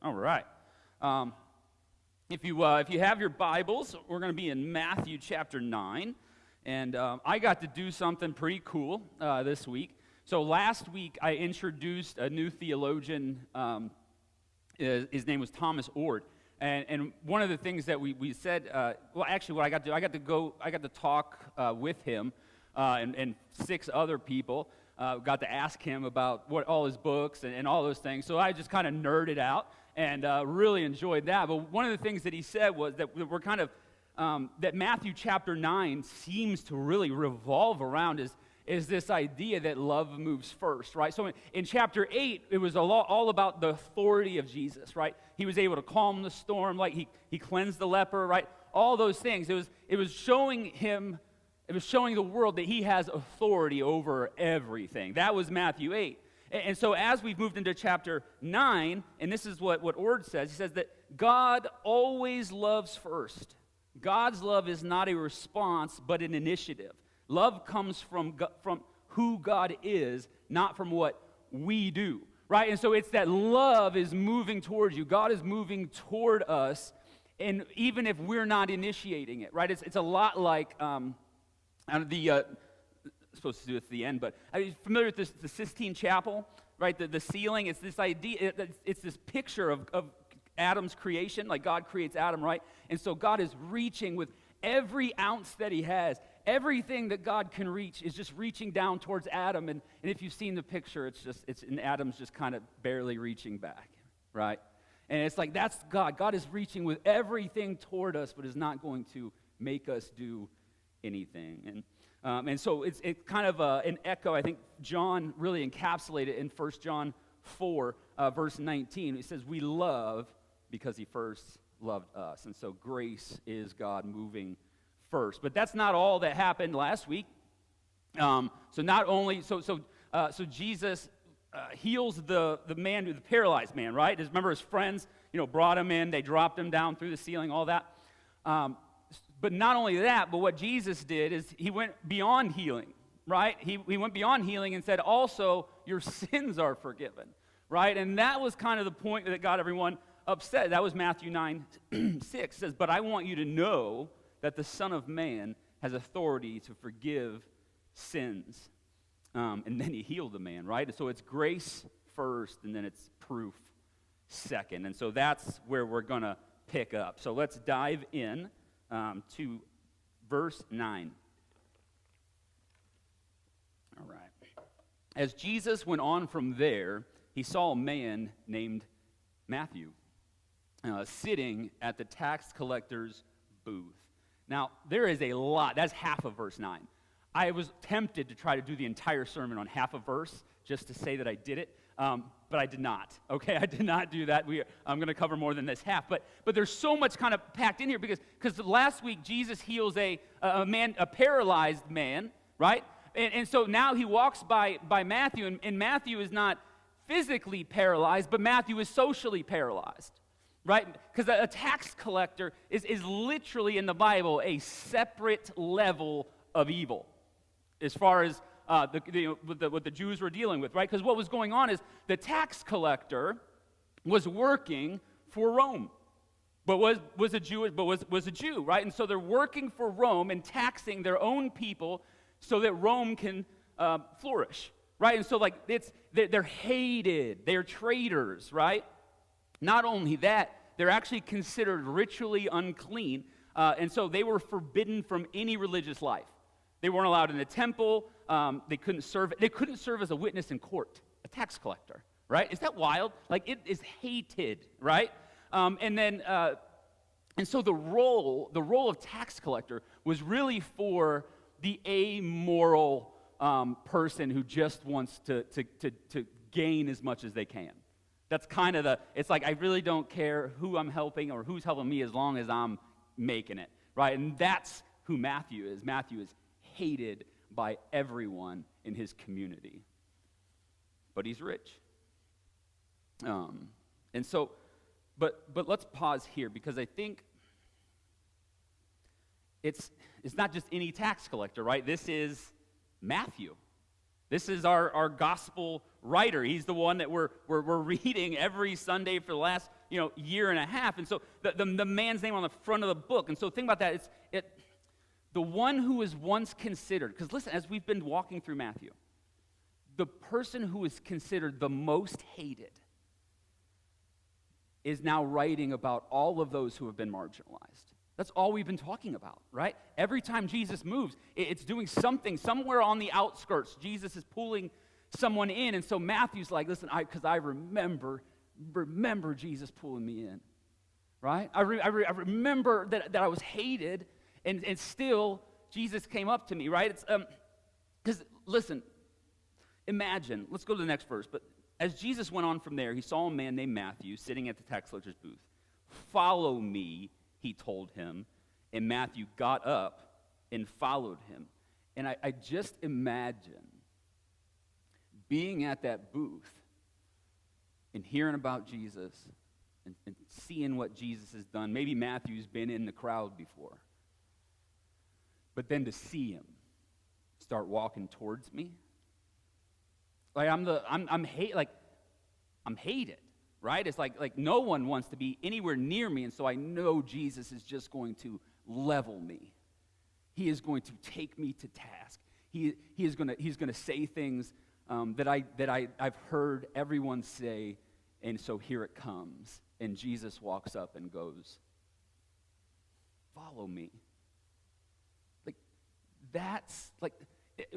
All right. If you have your Bibles, we're going to be in Matthew chapter 9, and I got to do something pretty cool this week. So last week I introduced a new theologian. His name was Thomas Ord, and one of the things that we said, what I got to talk with him and six other people. Got to ask him about what all his books and all those things. So I just kind of nerded out and really enjoyed that. But one of the things that he said was that we're kind of that Matthew chapter 9 seems to really revolve around is this idea that love moves first, right? So in chapter 8, it was all about the authority of Jesus, right? He was able to calm the storm, like he cleansed the leper, right? All those things. It was showing him. It was showing the world that he has authority over everything. That was Matthew 8. And so as we've moved into chapter 9, and this is what Ord says, he says that God always loves first. God's love is not a response, but an initiative. Love comes from who God is, not from what we do, right? And so it's that love is moving towards you. God is moving toward us, and even if we're not initiating it, right? It's a lot like... supposed to do it at the end, but are you familiar with the Sistine Chapel, right? The ceiling, it's this idea, it's this picture of Adam's creation, like God creates Adam, right? And so God is reaching with every ounce that he has. Everything that God can reach is just reaching down towards Adam, and if you've seen the picture, and Adam's just kind of barely reaching back, right? And it's like, that's God. God is reaching with everything toward us, but is not going to make us do anything. And so it's kind of an echo. I think John really encapsulated it in 1 John 4, verse 19. He says, we love because he first loved us. And so grace is God moving first. But that's not all that happened last week. So Jesus heals the paralyzed man, right? Remember his friends, brought him in. They dropped him down through the ceiling, all that. But not only that, but what Jesus did is he went beyond healing, right? He went beyond healing and said, also, your sins are forgiven, right? And that was kind of the point that got everyone upset. That was Matthew 9:6. It says, but I want you to know that the Son of Man has authority to forgive sins. And then he healed the man, right? And so it's grace first, and then it's proof second. And so that's where we're going to pick up. So let's dive in. To verse 9. All right. As Jesus went on from there, he saw a man named Matthew sitting at the tax collector's booth. Now, there is a lot. That's half of verse 9. I was tempted to try to do the entire sermon on half a verse just to say that I did it. But I did not, okay? I did not do that. I'm going to cover more than this half. But there's so much kind of packed in here because last week Jesus heals a paralyzed man, right? And so now he walks by Matthew, and Matthew is not physically paralyzed, but Matthew is socially paralyzed, right? Because a tax collector is literally in the Bible a separate level of evil as far as what the Jews were dealing with, right? Because what was going on is the tax collector was working for Rome, but was a Jew, right? And so they're working for Rome and taxing their own people so that Rome can flourish, right? And so like they're hated, they're traitors, right? Not only that, they're actually considered ritually unclean, and so they were forbidden from any religious life. They weren't allowed in the temple. They couldn't serve as a witness in court, a tax collector, right? Is that wild? Like, it is hated, right? And so the role of tax collector was really for the amoral person who just wants to gain as much as they can. That's kind of it's like, I really don't care who I'm helping or who's helping me as long as I'm making it, right? And that's who Matthew is. Matthew is hated by everyone in his community, but he's rich. And so, but let's pause here because I think it's not just any tax collector, right? This is Matthew, This is our gospel writer. He's the one that we're reading every Sunday for the last year and a half. And so the man's name on the front of the book. And so think about that. The one who was once considered, because listen, as we've been walking through Matthew, the person who is considered the most hated is now writing about all of those who have been marginalized. That's all we've been talking about, right? Every time Jesus moves, it's doing something somewhere on the outskirts. Jesus is pulling someone in, and so Matthew's like, listen, because I remember Jesus pulling me in, right? I remember that I was hated, and still Jesus came up to me, right? It's because listen, imagine. Let's go to the next verse. But as Jesus went on from there, he saw a man named Matthew sitting at the tax collector's booth. "Follow me," he told him, and Matthew got up and followed him. And I just imagine being at that booth and hearing about Jesus and seeing what Jesus has done. Maybe Matthew's been in the crowd before. But then to see him start walking towards me, like I'm hated. Right? It's like no one wants to be anywhere near me, and so I know Jesus is just going to level me. He is going to take me to task. He's going to say things that I've heard everyone say, and so here it comes. And Jesus walks up and goes, "Follow me." Like that's like.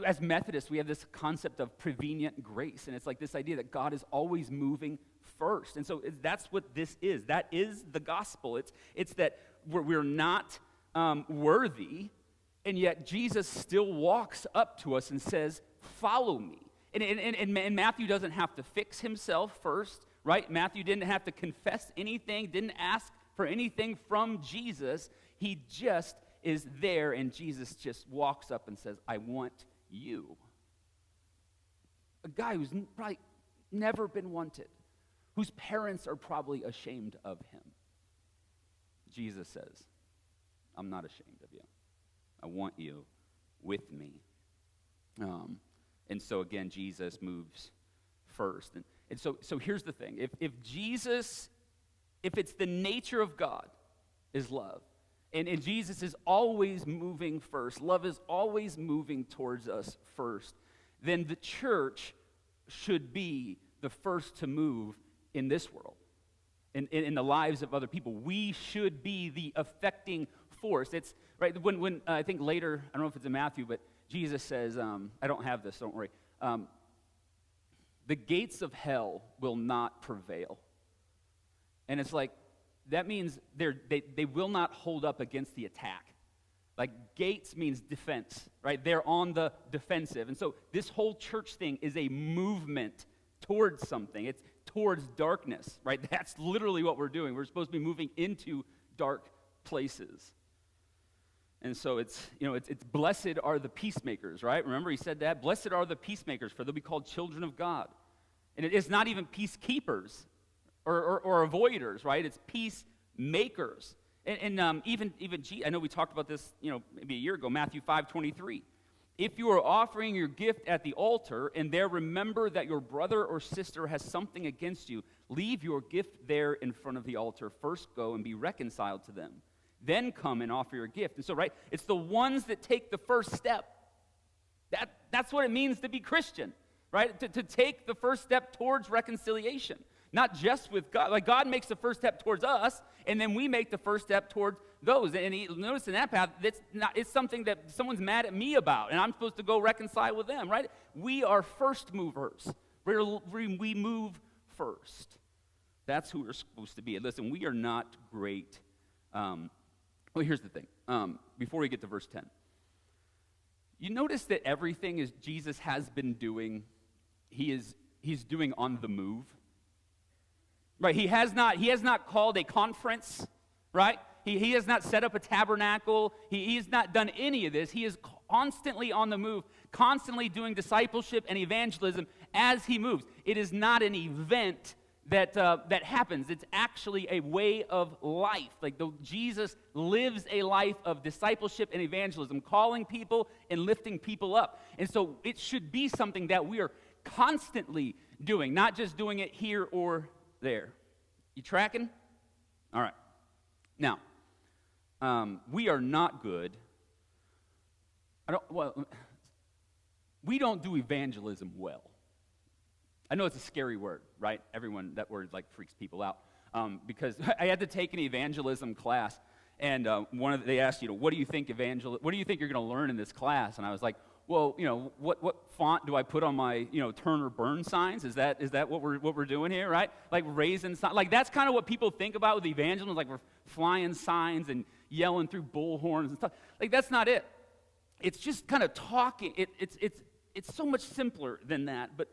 As Methodists, we have this concept of prevenient grace, and it's like this idea that God is always moving first. And so that's what this is. That is the gospel. It's that we're not worthy, and yet Jesus still walks up to us and says, "Follow me." And Matthew doesn't have to fix himself first, right? Matthew didn't have to confess anything, didn't ask for anything from Jesus. He just is there, and Jesus just walks up and says, "I want you." A guy who's probably never been wanted, whose parents are probably ashamed of him. Jesus says, "I'm not ashamed of you. I want you with me." And so again, Jesus moves first. And so here's the thing. If Jesus, if it's the nature of God is love, and Jesus is always moving first, love is always moving towards us first, then the church should be the first to move in this world, in the lives of other people. We should be the affecting force. It's right when I think later, I don't know if it's in Matthew, but Jesus says, I don't have this, don't worry. The gates of hell will not prevail. And it's like, that means they will not hold up against the attack. Like gates means defense, right? They're on the defensive. And so this whole church thing is a movement towards something. It's towards darkness, right? That's literally what we're doing. We're supposed to be moving into dark places. And so it's blessed are the peacemakers, right? Remember he said that? Blessed are the peacemakers, for they'll be called children of God. And it's not even peacekeepers or avoiders, right? It's peacemakers. And even I know we talked about this, maybe a year ago, Matthew 5:23. If you are offering your gift at the altar and there remember that your brother or sister has something against you, leave your gift there in front of the altar. First go and be reconciled to them. Then come and offer your gift. And so, right, it's the ones that take the first step. That's what it means to be Christian, right? To take the first step towards reconciliation. Not just with God. Like God makes the first step towards us, and then we make the first step towards those. And notice in that path, it's something that someone's mad at me about, and I'm supposed to go reconcile with them, right? We are first movers. We move first. That's who we're supposed to be. And listen, we are not great. Well, here's the thing. Before we get to verse 10, you notice that everything is Jesus has been doing, he's doing on the move. Right, he has not called a conference, right? He has not set up a tabernacle. He has not done any of this. He is constantly on the move, constantly doing discipleship and evangelism as he moves. It is not an event that happens. It's actually a way of life. Like Jesus lives a life of discipleship and evangelism, calling people and lifting people up. And so it should be something that we are constantly doing, not just doing it here or there. You tracking? All right. Now, we are not good. We don't do evangelism well. I know it's a scary word, right? That word like freaks people out. Because I had to take an evangelism class, and they asked, what do you think you're going to learn in this class? And I was like, well, what font do I put on my, turn or burn signs? Is that what we're doing here, right? Like raising signs. Like that's kind of what people think about with evangelism, like we're flying signs and yelling through bullhorns and stuff. Like that's not it. It's just kind of talking. It's so much simpler than that. But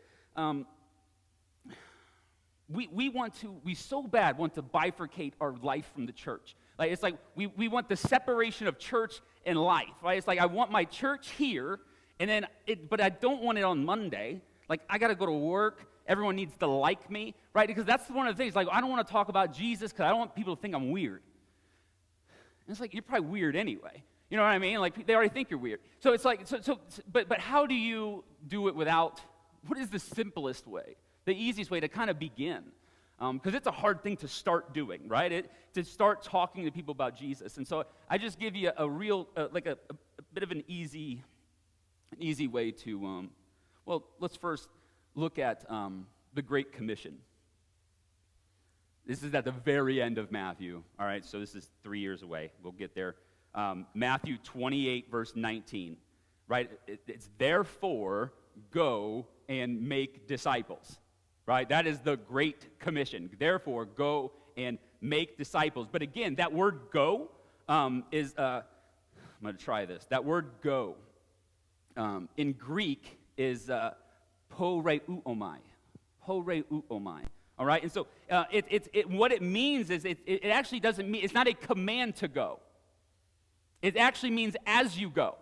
we so bad want to bifurcate our life from the church. Like it's like we want the separation of church and life, right? It's like I want my church here, but I don't want it on Monday. Like I got to go to work. Everyone needs to like me, right? Because that's one of the things. Like I don't want to talk about Jesus because I don't want people to think I'm weird. And it's like you're probably weird anyway. You know what I mean? Like they already think you're weird. So it's like but how do you do it without? What is the simplest way? The easiest way to kind of begin? Because it's a hard thing to start doing, right? To start talking to people about Jesus. And so I just give you a real, a bit of an easy way to, let's first look at the Great Commission. This is at the very end of Matthew, all right? So this is 3 years away. We'll get there. Matthew 28, verse 19, right? It's therefore go and make disciples. Right? That is the Great Commission. Therefore, go and make disciples. But again, that word go is, I'm going to try this. That word go in Greek is poreuomai. Poreuomai. All right? And so what it means is it actually doesn't mean, it's not a command to go. It actually means as you go.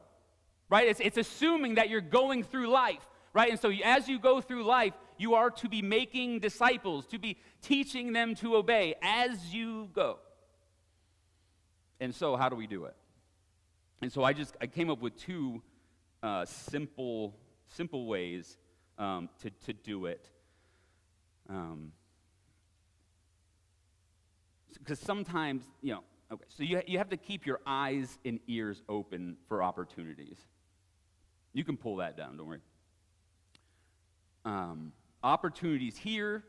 Right? It's assuming that you're going through life. Right? And so as you go through life, you are to be making disciples, to be teaching them to obey as you go. And so how do we do it? And so I came up with two simple ways to do it. Because sometimes, so you have to keep your eyes and ears open for opportunities. You can pull that down, don't worry. Opportunities here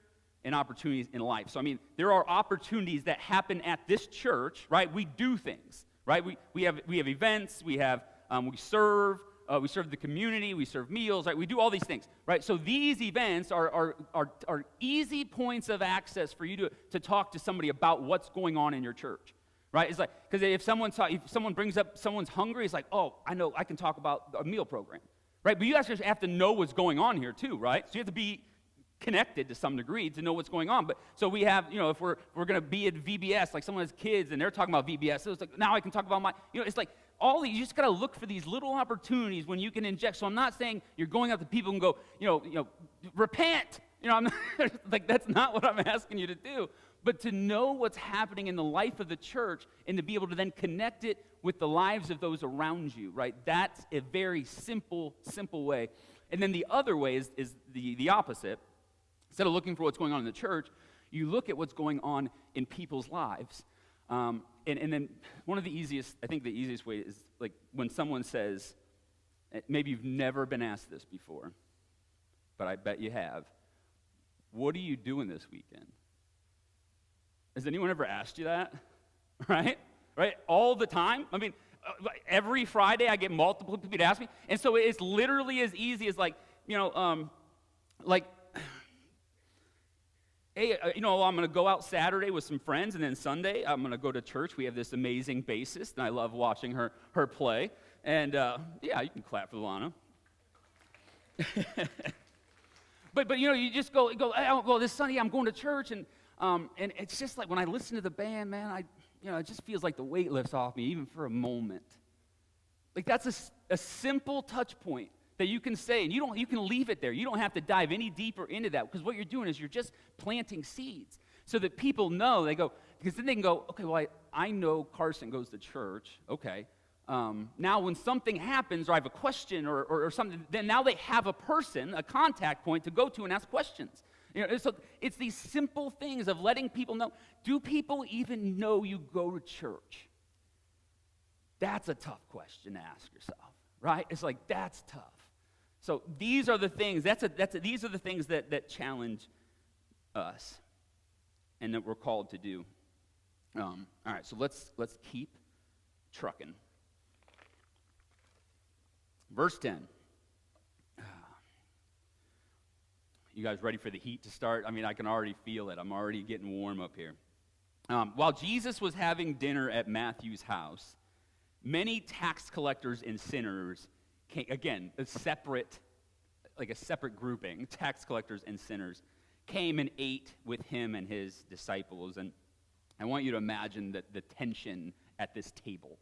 and opportunities in life. So, there are opportunities that happen at this church, right? We do things, right? We have events, we serve the community, we serve meals, right? We do all these things, right? So these events are easy points of access for you to talk to somebody about what's going on in your church, right? It's like, because if someone brings up someone's hungry, it's like, oh, I know, I can talk about a meal program. Right, but you actually have to know what's going on here too, right? So you have to be connected to some degree to know what's going on. But so we have, if we're going to be at VBS, like someone has kids and they're talking about VBS, so it's like now I can talk about it's like all these. You just got to look for these little opportunities when you can inject. So I'm not saying you're going out to people and go, repent. I'm not, like that's not what I'm asking you to do. But to know what's happening in the life of the church and to be able to then connect it with the lives of those around you, right? That's a very simple way. And then the other way is the opposite. Instead of looking for what's going on in the church, you look at what's going on in people's lives. And then the easiest way is like when someone says, maybe you've never been asked this before, but I bet you have, what are you doing this weekend? Has anyone ever asked you that? Right? All the time? Every Friday I get multiple people to ask me. And so it's literally as easy as hey, I'm going to go out Saturday with some friends, and then Sunday I'm going to go to church. We have this amazing bassist, and I love watching her play. And you can clap for Lana. but you just go, well, this Sunday I'm going to church, and it's just like when I listen to the band, man, it just feels like the weight lifts off me, even for a moment. Like that's a simple touch point that you can say, and you can leave it there. You don't have to dive any deeper into that, because what you're doing is you're just planting seeds so that people know. They go, because then they can go, okay, well, I know Carson goes to church. Okay. Now when something happens or I have a question or something, then now they have a person, a contact point to go to and ask questions. So it's these simple things of letting people know. Do people even know you go to church? That's a tough question to ask yourself, right? It's like, that's tough. So these are the things, these are the things that challenge us and that we're called to do. All right, so let's keep trucking. Verse 10. You guys ready for the heat to start? I mean, I can already feel it. I'm already getting warm up here. While Jesus was having dinner at Matthew's house, many tax collectors and sinners came, again, a separate grouping, tax collectors and sinners, came and ate with him and his disciples. And I want you to imagine the tension at this table.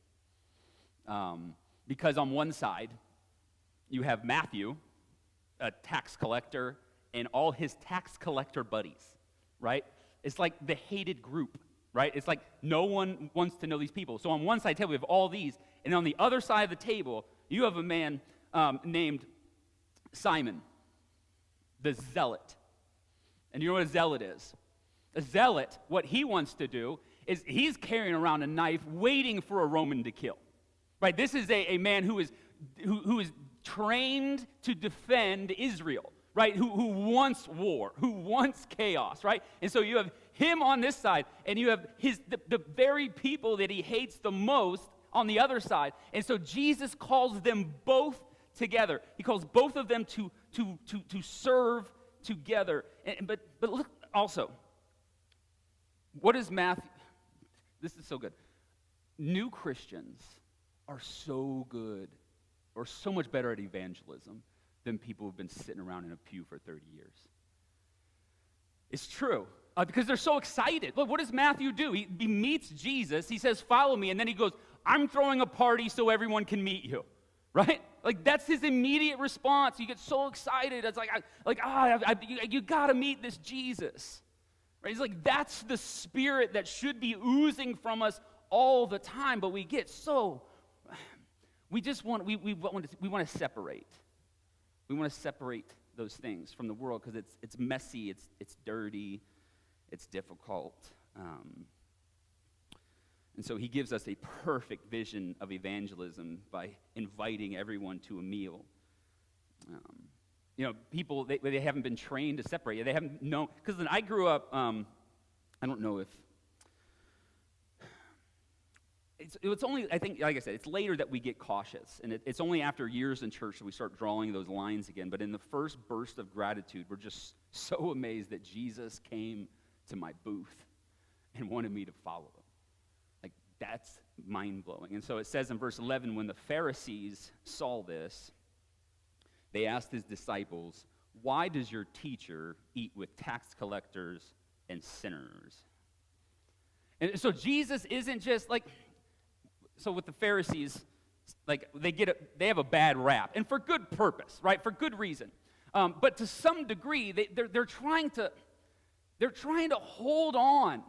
Because on one side, you have Matthew, a tax collector, and all his tax collector buddies, right? It's like the hated group, right? It's like no one wants to know these people. So on one side of the table, we have all these, and on the other side of the table, you have a man named Simon, the zealot. And you know what a zealot is? A zealot, what he wants to do is he's carrying around a knife waiting for a Roman to kill, right? This is a man who is trained to defend Israel, right? Who wants war, who wants chaos, right? And so you have him on this side, and you have the very people that he hates the most on the other side. And so Jesus calls them both together. He calls both of them to serve together. But look also, what is Matthew? This is so good. New Christians are so good, or so much better at evangelism than people who've been sitting around in a pew for 30 years. It's true, because they're so excited. Look, what does Matthew do? He meets Jesus, he says, follow me, and then he goes, I'm throwing a party so everyone can meet you, right? Like, that's his immediate response. You get so excited. It's you got to meet this Jesus, right? He's like, that's the spirit that should be oozing from us all the time, but we get so... We want to separate. We want to separate those things from the world because it's messy, it's dirty, it's difficult. And so he gives us a perfect vision of evangelism by inviting everyone to a meal. People, they haven't been trained to separate. They haven't known. Because I grew up, I don't know if, it's only, I think, like I said, it's later that we get cautious. And it's only after years in church that we start drawing those lines again. But in the first burst of gratitude, we're just so amazed that Jesus came to my booth and wanted me to follow him. Like, that's mind-blowing. And so it says in verse 11, when the Pharisees saw this, they asked his disciples, why does your teacher eat with tax collectors and sinners? And so Jesus isn't just like... So with the Pharisees, like they have a bad rap, and for good purpose, right? For good reason. But to some degree, they're trying to hold on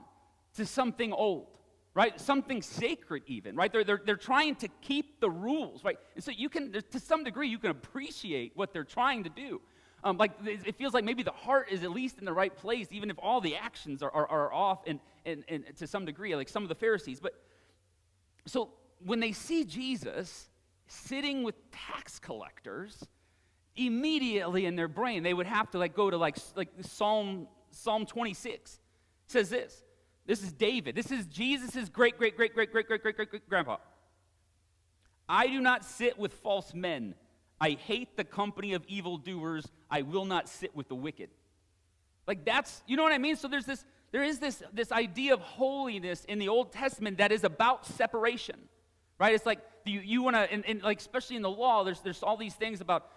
to something old, right? Something sacred, even, right? They're trying to keep the rules, right? And so to some degree, you can appreciate what they're trying to do. It feels like maybe the heart is at least in the right place, even if all the actions are off, and to some degree, like some of the Pharisees, but. So when they see Jesus sitting with tax collectors, immediately in their brain, they would have to go to Psalm 26. It says this. This is David. This is Jesus' great-grandpa. I do not sit with false men. I hate the company of evildoers. I will not sit with the wicked. Like that's, you know what I mean? So there is this idea of holiness in the Old Testament that is about separation, right? It's like you want to, and like especially in the law, there's all these things about,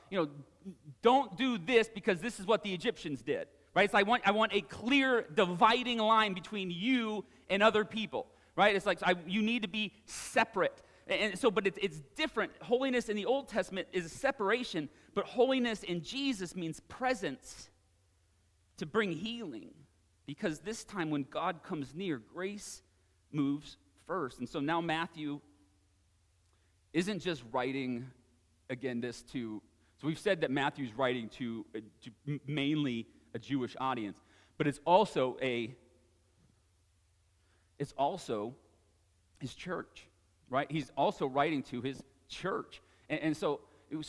don't do this because this is what the Egyptians did, right? It's like I want a clear dividing line between you and other people, right? It's like you need to be separate. And so, but it's different. Holiness in the Old Testament is a separation, but holiness in Jesus means presence to bring healing. Because this time when God comes near, grace moves first. And so now Matthew isn't just writing, again, this to, so we've said that Matthew's writing to mainly a Jewish audience, but it's also his church, right? He's also writing to his church. And so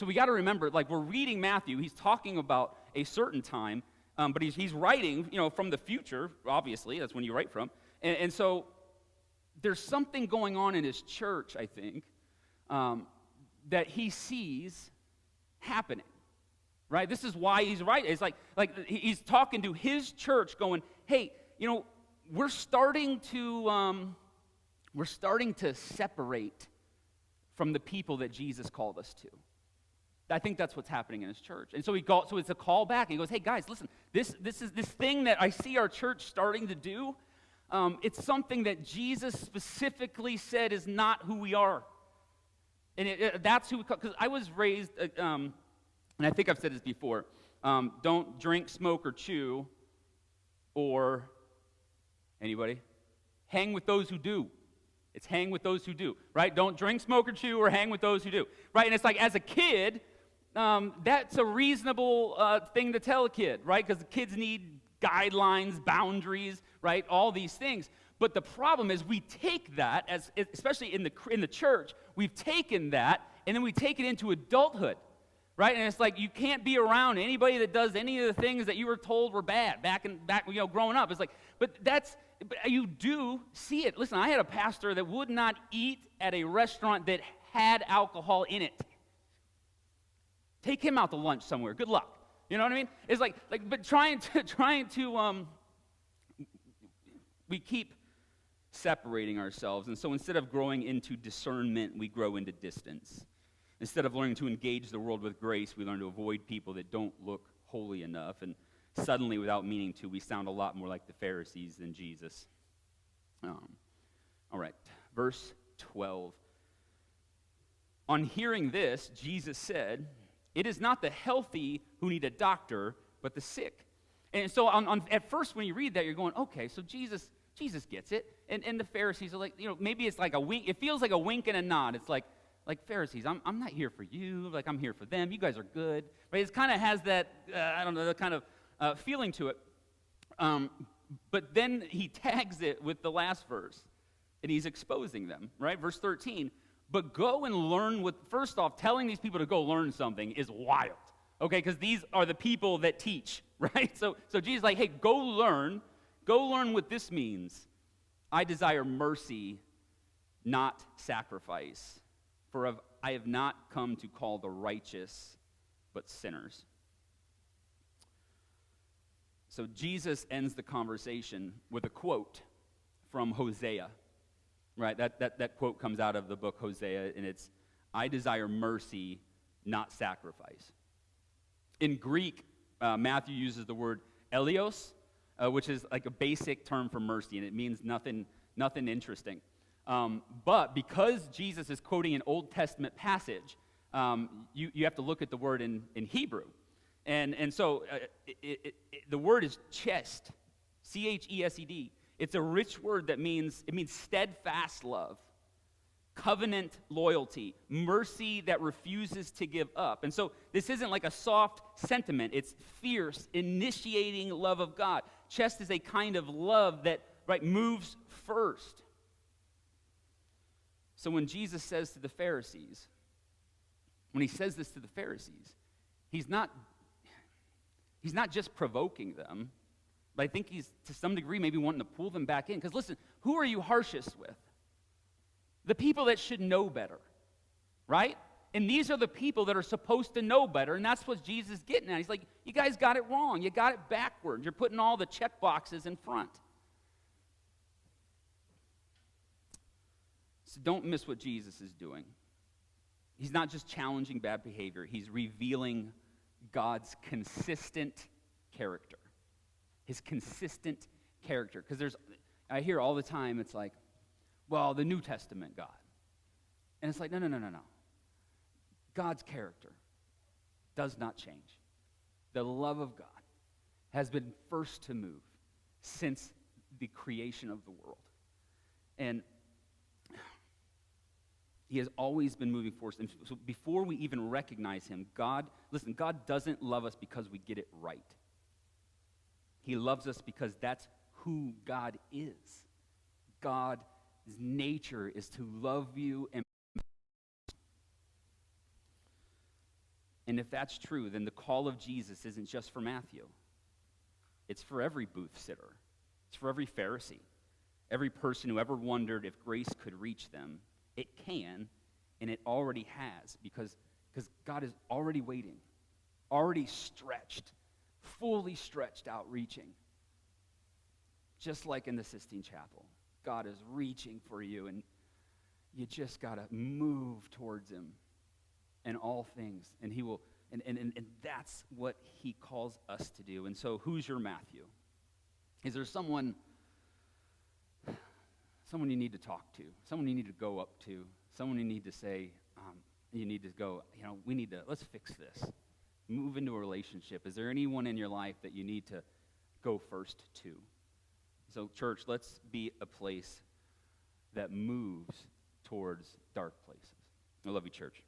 we got to remember, like, we're reading Matthew, he's talking about a certain time, but he's writing, from the future, obviously, that's when you write from. And so there's something going on in his church, I think, that he sees happening, right? This is why he's writing. It's like he's talking to his church going, hey, we're starting to separate from the people that Jesus called us to. I think that's what's happening in his church. And so so it's a call back. He goes, hey guys, listen, this thing that I see our church starting to do, it's something that Jesus specifically said is not who we are. And that's who, because I was raised, and I think I've said this before, don't drink, smoke, or chew, or, anybody? Hang with those who do. It's hang with those who do, right? Don't drink, smoke, or chew, or hang with those who do, right? And it's like, as a kid, that's a reasonable thing to tell a kid, right? Because the kids need guidelines, boundaries, right? All these things. But the problem is we take that, especially in the church, we've taken that, and then we take it into adulthood, right? And it's like you can't be around anybody that does any of the things that you were told were bad back growing up. It's like, but you do see it. Listen, I had a pastor that would not eat at a restaurant that had alcohol in it. Take him out to lunch somewhere. Good luck. You know what I mean? It's like, but trying to we keep separating ourselves, and so instead of growing into discernment, we grow into distance. Instead of learning to engage the world with grace, we learn to avoid people that don't look holy enough, and suddenly, without meaning to, we sound a lot more like the Pharisees than Jesus. All right, verse 12. On hearing this, Jesus said, "It is not the healthy who need a doctor, but the sick." And so at first when you read that, you're going, okay, so Jesus gets it. And the Pharisees are like, maybe it's like a wink. It feels like a wink and a nod. It's like Pharisees, I'm not here for you. Like, I'm here for them. You guys are good. Right? It kind of has that, the kind of feeling to it. But then he tags it with the last verse, and he's exposing them, right? Verse 13, but go and learn first off, telling these people to go learn something is wild, okay? Because these are the people that teach, right? So Jesus is like, hey, go learn what this means. I desire mercy, not sacrifice, for I have not come to call the righteous, but sinners. So Jesus ends the conversation with a quote from Hosea, right? That quote comes out of the book Hosea, and it's, I desire mercy, not sacrifice. In Greek, Matthew uses the word elios, which is like a basic term for mercy, and it means nothing interesting. But because Jesus is quoting an Old Testament passage, you have to look at the word in Hebrew. And so the word is chesed, C-H-E-S-E-D. It's a rich word that means steadfast love, covenant loyalty, mercy that refuses to give up. And so this isn't like a soft sentiment. It's fierce, initiating love of God. Chesed is a kind of love that moves first. So when Jesus says to the Pharisees, when he says this to the Pharisees, he's not just provoking them, but I think he's, to some degree, maybe wanting to pull them back in. Because listen, who are you harshest with? The people that should know better, right? And these are the people that are supposed to know better, and that's what Jesus is getting at. He's like, you guys got it wrong. You got it backwards. You're putting all the check boxes in front. So don't miss what Jesus is doing. He's not just challenging bad behavior. He's revealing God's consistent character. His consistent character. Because I hear all the time, it's like, well, the New Testament God. And it's like, no. God's character does not change. The love of God has been first to move since the creation of the world. And he has always been moving forward. And so before we even recognize him, God doesn't love us because we get it right. He loves us because that's who God is. God's nature is to love you. And if that's true, then the call of Jesus isn't just for Matthew. It's for every booth sitter. It's for every Pharisee. Every person who ever wondered if grace could reach them. It can, and it already has, because God is already waiting, already stretched, fully stretched out, reaching. Just like in the Sistine Chapel, God is reaching for you, and you just got to move towards him in all things, and he will, and that's what he calls us to do. And so who's your Matthew? Is there someone you need to talk to, someone you need to go up to, someone you need to say, you need to go, let's fix this. Move into a relationship. Is there anyone in your life that you need to go first to? So church, let's be a place that moves towards dark places. I love you, church.